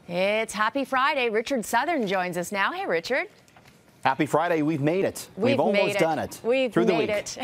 It's Happy Friday. Richard Southern joins us now. Hey, Richard. Happy Friday. We've made it. We've almost done it. We've made it.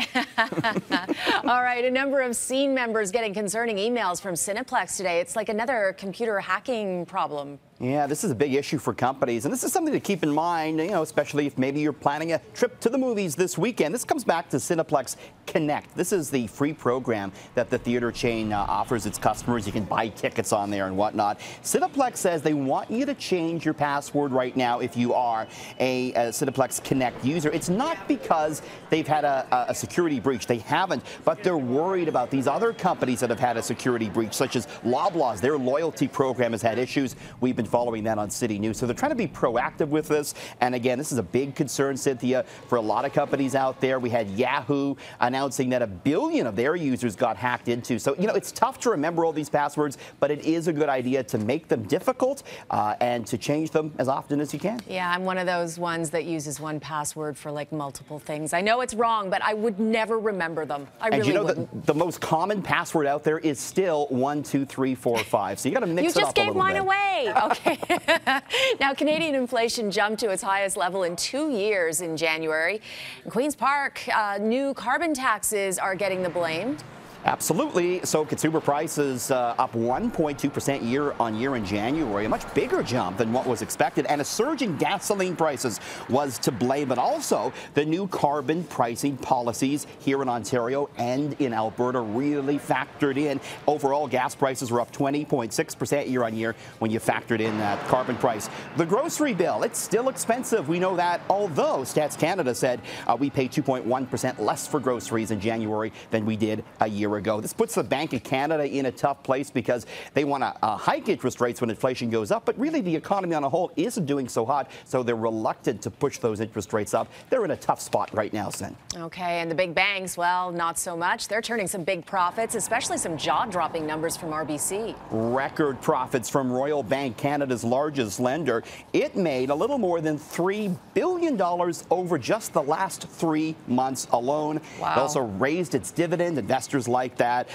All right. A number of scene members getting concerning emails from Cineplex today. It's like another computer hacking problem. Yeah, this is a big issue for companies, and this is something to keep in mind, especially if maybe you're planning a trip to the movies this weekend. This comes back to Cineplex Connect. This is the free program that the theater chain offers its customers. You can buy tickets on there and whatnot. Cineplex says they want you to change your password right now if you are a Cineplex Connect user. It's not because they've had a security breach. They haven't, but they're worried about these other companies that have had a security breach, such as Loblaws. Their loyalty program has had issues. We've been following that on City News. So they're trying to be proactive with this. And again, this is a big concern, Cynthia, for a lot of companies out there. We had Yahoo announcing that 1 billion of their users got hacked into. So, it's tough to remember all these passwords, but it is a good idea to make them difficult and to change them as often as you can. Yeah, I'm one of those ones that uses one password for like multiple things. I know it's wrong, but I would never remember them. I really wouldn't. The most common password out there is still 1, 2, 3, 4, 5. So you got to mix it up a little bit. You just gave mine away. Okay. Now, Canadian inflation jumped to its highest level in 2 years in January. In Queen's Park, new carbon taxes are getting the blame. Absolutely. So consumer prices up 1.2% year on year in January, a much bigger jump than what was expected, and a surge in gasoline prices was to blame, but also the new carbon pricing policies here in Ontario and in Alberta really factored in. Overall, gas prices were up 20.6% year on year when you factored in that carbon price. The grocery bill, it's still expensive. We know that, although Stats Canada said we pay 2.1% less for groceries in January than we did a year ago. This puts the Bank of Canada in a tough place because they want to hike interest rates when inflation goes up, but really the economy on a whole isn't doing so hot, so they're reluctant to push those interest rates up. They're in a tough spot right now, Sen. Okay, and the big banks, well, not so much. They're turning some big profits, especially some jaw-dropping numbers from RBC. Record profits from Royal Bank, Canada's largest lender. It made a little more than $3 billion over just the last 3 months alone. Wow. It also raised its dividend. Investors like that.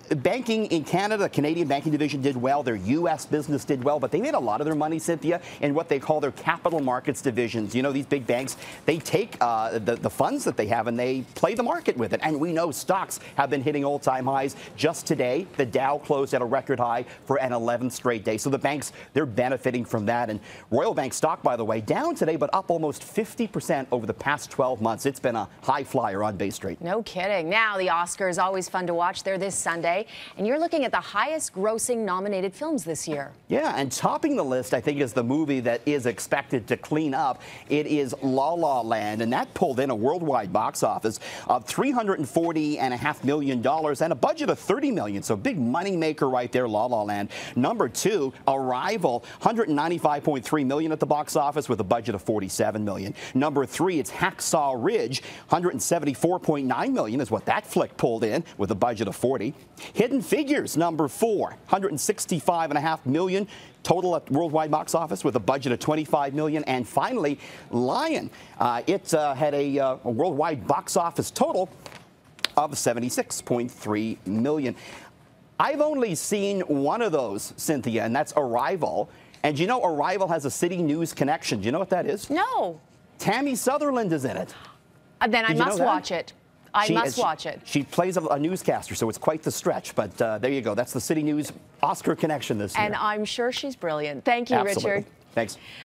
Banking in Canada, the Canadian banking division did well. Their U.S. business did well, but they made a lot of their money, Cynthia, in what they call their capital markets divisions. These big banks, they take the funds that they have and they play the market with it. And we know stocks have been hitting all-time highs. Just today, the Dow closed at a record high for an 11th straight day. So the banks, they're benefiting from that. And Royal Bank stock, by the way, down today, but up almost 50% over the past 12 months. It's been a high flyer on Bay Street. No kidding. Now, the Oscars, always fun to watch. They're this Sunday, and you're looking at the highest grossing nominated films this year. Yeah, and topping the list, I think, is the movie that is expected to clean up. It is La La Land, and that pulled in a worldwide box office of $340.5 million and a budget of $30 million. So big money maker right there, La La Land. Number 2, Arrival, $195.3 million at the box office with a budget of $47 million. Number 3, it's Hacksaw Ridge, $174.9 million is what that flick pulled in with a budget of 40. Hidden Figures, number 4, $165.5 million total at worldwide box office with a budget of $25 million. And finally, Lion, it had a worldwide box office total of $76.3 million. I've only seen one of those, Cynthia, and that's Arrival. And Arrival has a City News connection. Do you know what that is? No. Tammy Sutherland is in it. Then I must watch it. I must watch it. She plays a newscaster, so it's quite the stretch. But there you go. That's the City News Oscar connection this year. And I'm sure she's brilliant. Thank you, Absolutely. Richard. Thanks.